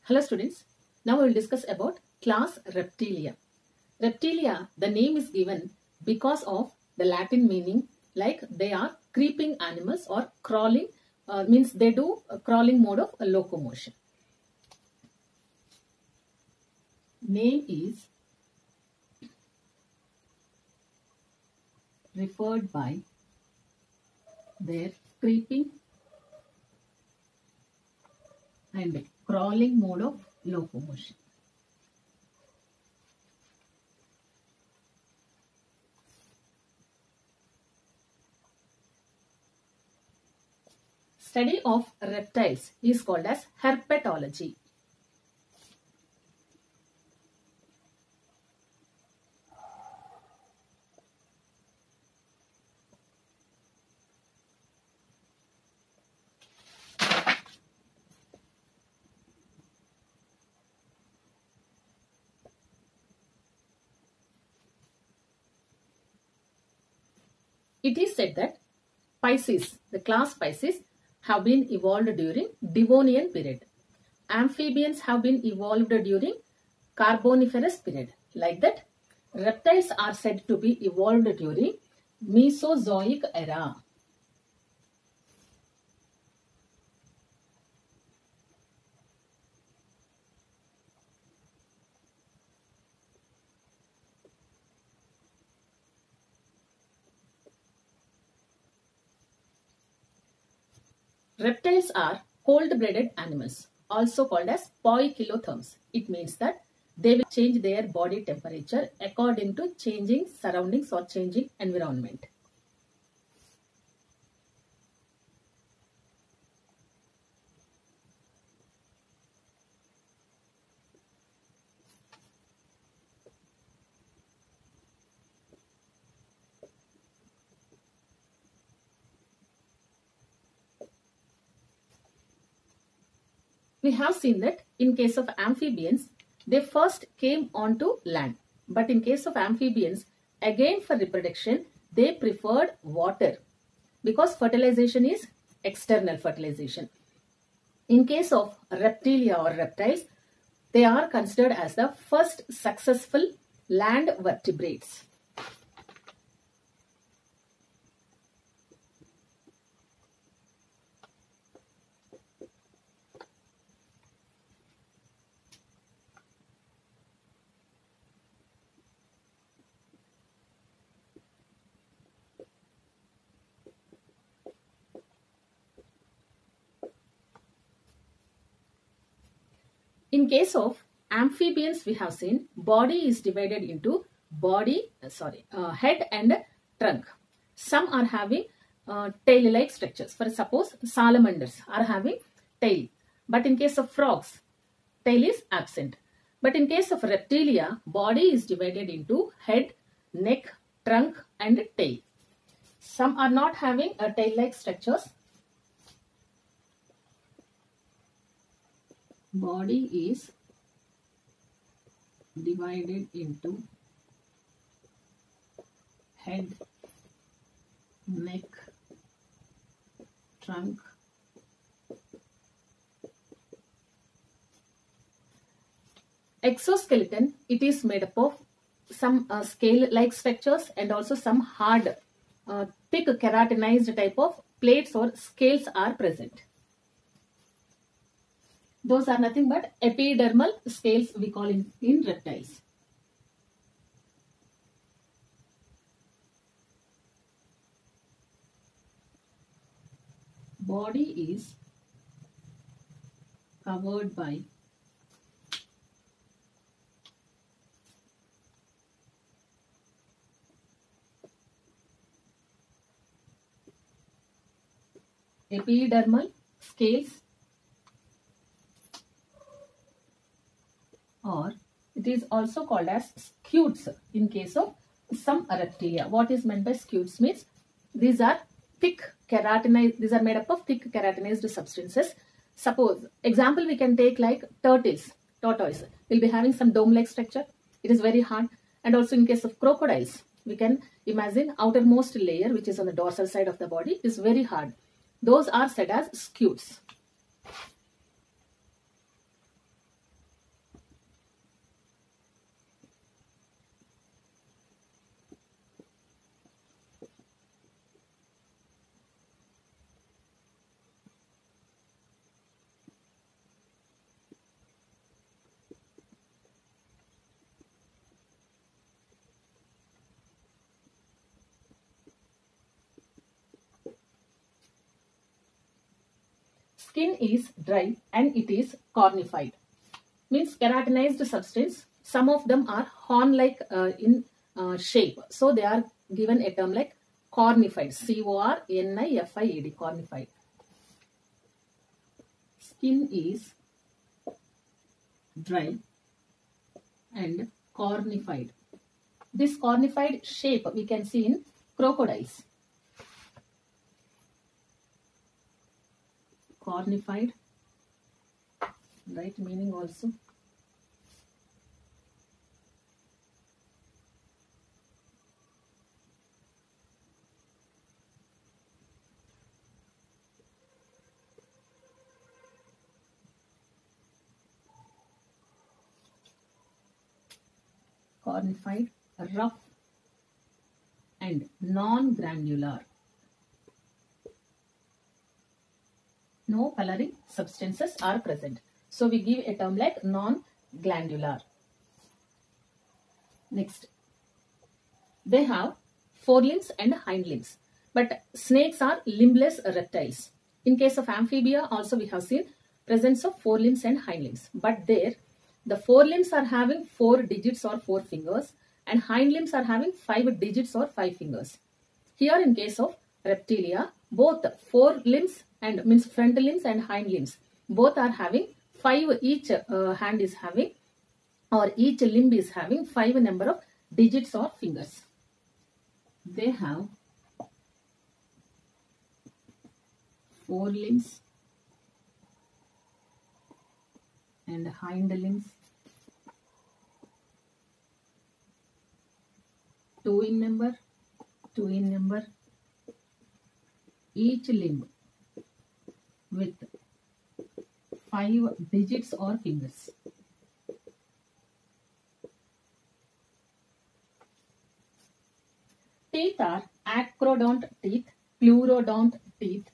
Hello students, now we will discuss about class Reptilia. Reptilia, the name is given because of the Latin meaning, like they are creeping animals or crawling, means they do a crawling mode of locomotion. Name is referred by their creeping and crawling mode of locomotion. Study of reptiles is called as herpetology. It is said that Pisces, the class Pisces, have been evolved during Devonian period. Amphibians have been evolved during Carboniferous period. Like that, reptiles are said to be evolved during Mesozoic era. Reptiles are cold-blooded animals, also called as poikilotherms. It means that they will change their body temperature according to changing surroundings or changing environment. We have seen that in case of amphibians, they first came onto land. But in case of amphibians, again for reproduction, they preferred water because fertilization is external fertilization. In case of reptilia or reptiles, they are considered as the first successful land vertebrates. In case of amphibians, we have seen body is divided into head and trunk. Some are having tail-like structures. For suppose salamanders are having tail. But in case of frogs, tail is absent. But in case of reptilia, body is divided into head, neck, trunk and tail. Some are not having a tail-like structures. Body is divided into head, neck, trunk, exoskeleton. It is made up of some scale-like structures and also some hard, thick keratinized type of plates or scales are present. Those are nothing but epidermal scales we call in reptiles. Body is covered by epidermal scales, or it is also called as scutes in case of some reptilia. What is meant by scutes means these are thick keratinized, these are made up of thick keratinized substances. Suppose, example we can take like tortoise will be having some dome-like structure. It is very hard. And also in case of crocodiles, we can imagine outermost layer which is on the dorsal side of the body is very hard. Those are said as scutes. Skin is dry and it is cornified. Means keratinized substance. Some of them are horn-like in shape. So they are given a term like cornified. C-O-R-N-I-F-I-E-D. Cornified. Skin is dry and cornified. This cornified shape we can see in crocodiles. Cornified, right meaning also. Cornified, rough and non-granular. No coloring substances are present. So we give a term like non-glandular. Next, they have forelimbs and hind limbs. But snakes are limbless reptiles. In case of amphibia also we have seen presence of forelimbs and hind limbs. But there the forelimbs are having 4 digits or 4 fingers and hind limbs are having 5 digits or 5 fingers. Here in case of Reptilia, both forelimbs and means front limbs and hind limbs both are having 5, each hand is having or each limb is having 5 number of digits or fingers. They have forelimbs and hind limbs, 2 in number, each limb with 5 digits or fingers. Teeth are acrodont teeth, pleurodont teeth.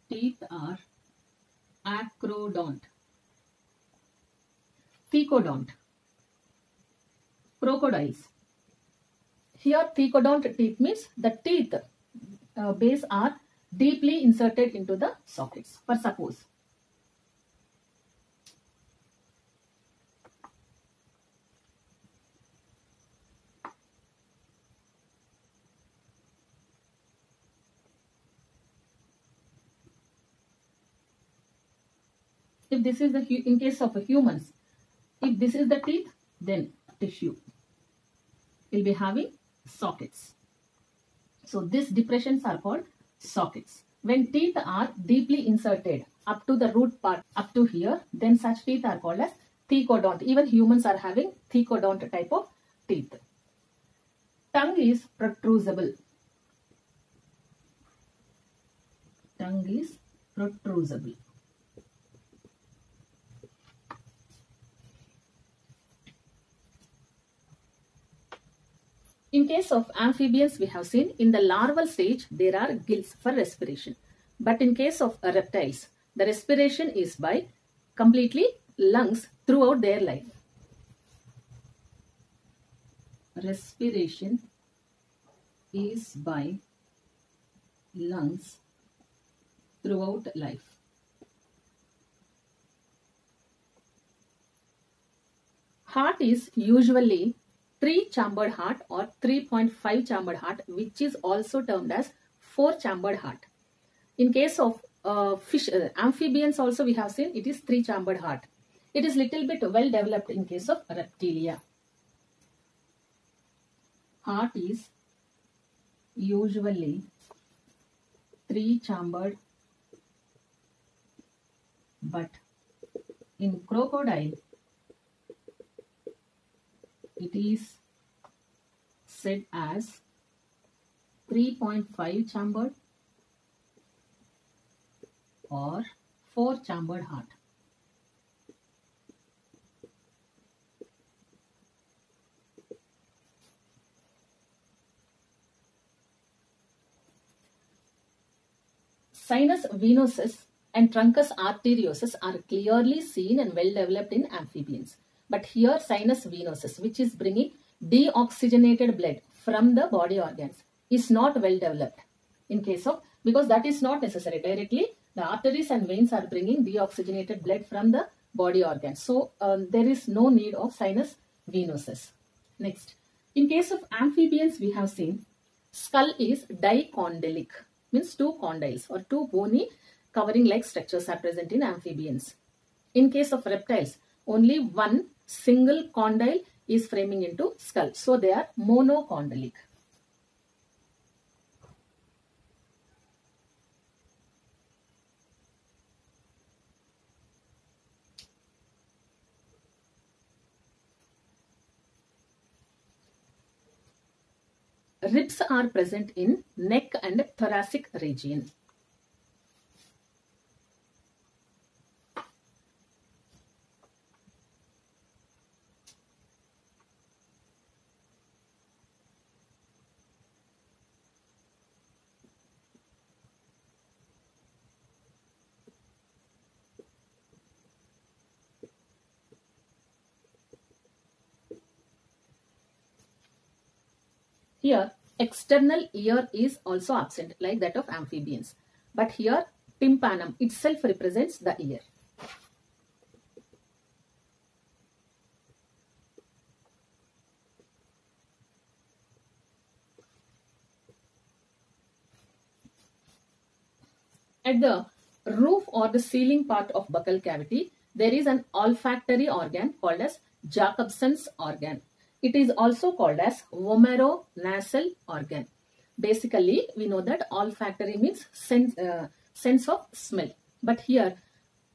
Teeth are acrodont, thecodont, crocodiles. Here thecodont teeth means the teeth base are deeply inserted into the sockets. For suppose if this is the in case of humans, if this is the teeth, then tissue will be having sockets. So these depressions are called sockets. When teeth are deeply inserted up to the root part up to here, then such teeth are called as thecodont. Even humans are having thecodont type of teeth. Tongue is protrusible. Tongue is protrusible. In case of amphibians, we have seen in the larval stage there are gills for respiration. But in case of reptiles, the respiration is by completely lungs throughout their life. Respiration is by lungs throughout life. Heart is usually 3-chambered heart or 3.5-chambered heart, which is also termed as 4-chambered heart. In case of amphibians also we have seen it is 3-chambered heart. It is little bit well developed in case of Reptilia. Heart is usually 3-chambered, but in crocodile it is said as 3.5-chambered or 4-chambered heart. Sinus venosus and truncus arteriosus are clearly seen and well developed in amphibians. But here sinus venosus, which is bringing deoxygenated blood from the body organs, is not well developed in case of because that is not necessary. Directly the arteries and veins are bringing deoxygenated blood from the body organs. So there is no need of sinus venosus. Next, in case of amphibians, we have seen skull is dicondylic, means two condyles or two bony covering like structures are present in amphibians. In case of reptiles, only one single condyle is framing into skull. So they are monocondylic. Ribs are present in neck and thoracic region. Here, external ear is also absent like that of amphibians. But here, tympanum itself represents the ear. At the roof or the ceiling part of buccal cavity, there is an olfactory organ called as Jacobson's organ. It is also called as Romero nasal organ. Basically, we know that olfactory means sense of smell. But here,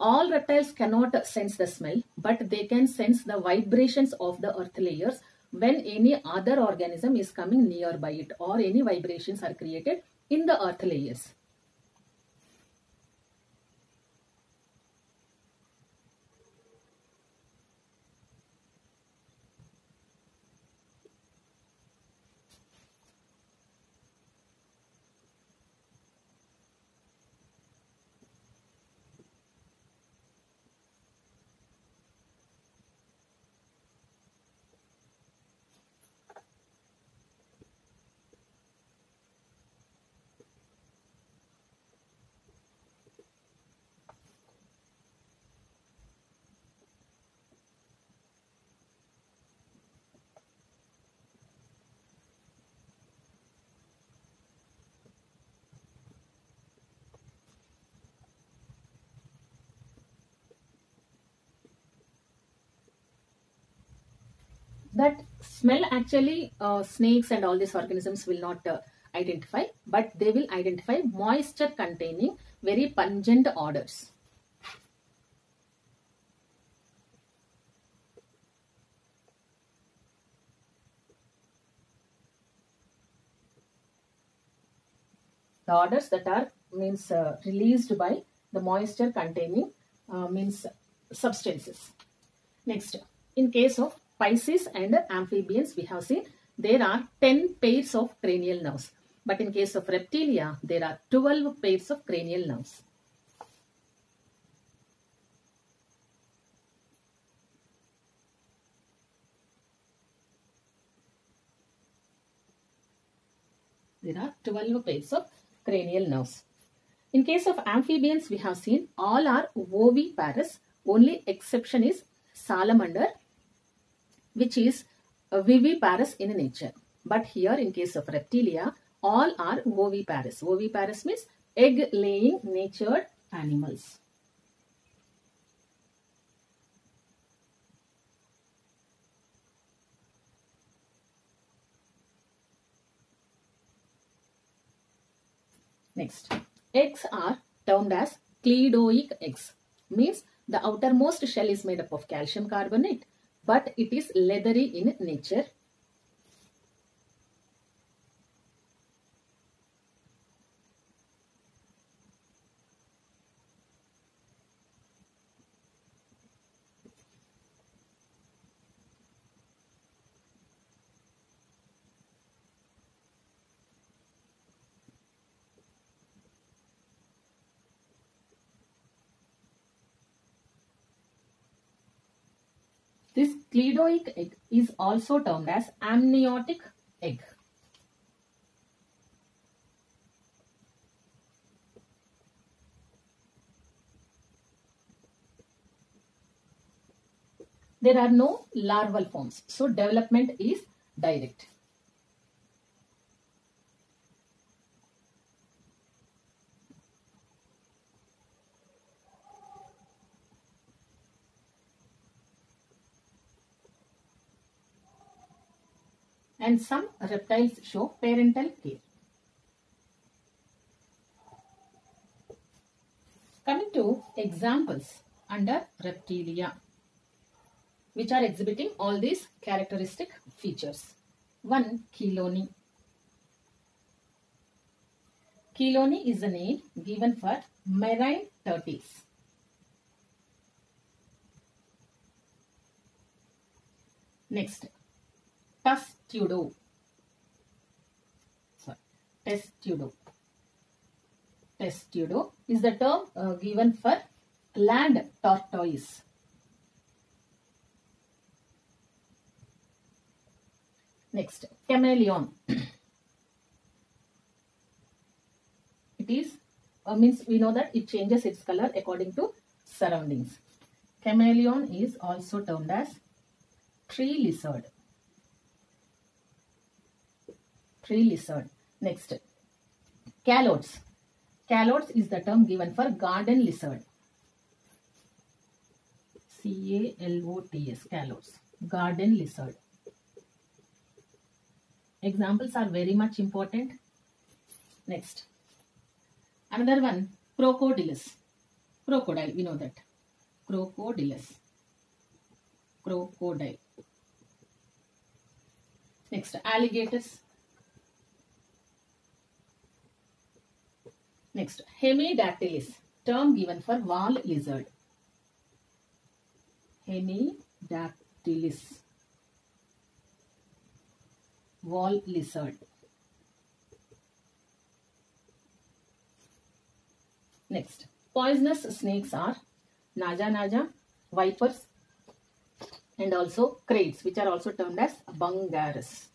all reptiles cannot sense the smell, but they can sense the vibrations of the earth layers when any other organism is coming nearby it or any vibrations are created in the earth layers. That smell actually snakes and all these organisms will not identify, but they will identify moisture containing very pungent odors. The odors that are released by the moisture containing substances. Next, in case of Pisces and amphibians, we have seen there are 10 pairs of cranial nerves. But in case of Reptilia, there are 12 pairs of cranial nerves. There are 12 pairs of cranial nerves. In case of amphibians, we have seen all are oviparous. Only exception is salamander, which is viviparous in nature. But here in case of Reptilia, all are oviparous. Oviparous means egg-laying natured animals. Next, eggs are termed as Clydoic eggs. Means the outermost shell is made up of calcium carbonate, but it is leathery in nature. This Clydoic egg is also termed as amniotic egg. There are no larval forms. So development is direct. And some reptiles show parental care. Coming to examples under Reptilia, which are exhibiting all these characteristic features. 1. Chelone. Chelone is the name given for marine turtles. Next, testudo. Testudo is the term given for land tortoise. Next, chameleon. It is means we know that it changes its color according to surroundings. Chameleon is also termed as tree lizard. Next, calots. Calots is the term given for garden lizard. C-A-L-O-T-S, calots, garden lizard. Examples are very much important. Next, another one, Procodilus. Crocodile, we know that. Crocodilus. Crocodile. Next, alligators. Next, Hemidactylis, term given for wall lizard. Hemidactylis, wall lizard. Next, poisonous snakes are naja, vipers, and also kraits, which are also termed as bungarus.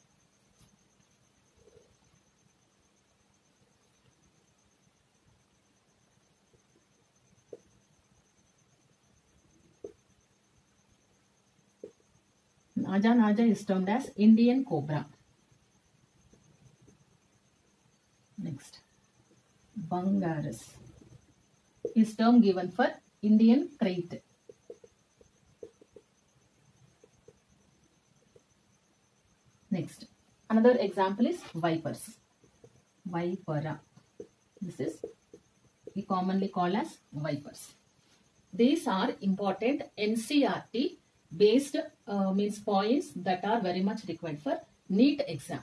Naja is termed as Indian cobra. Next, bungarus is term given for Indian krait. Next, another example is vipers. Vipera. This is we commonly call as vipers. These are important NCERT based means points that are very much required for NEET exam.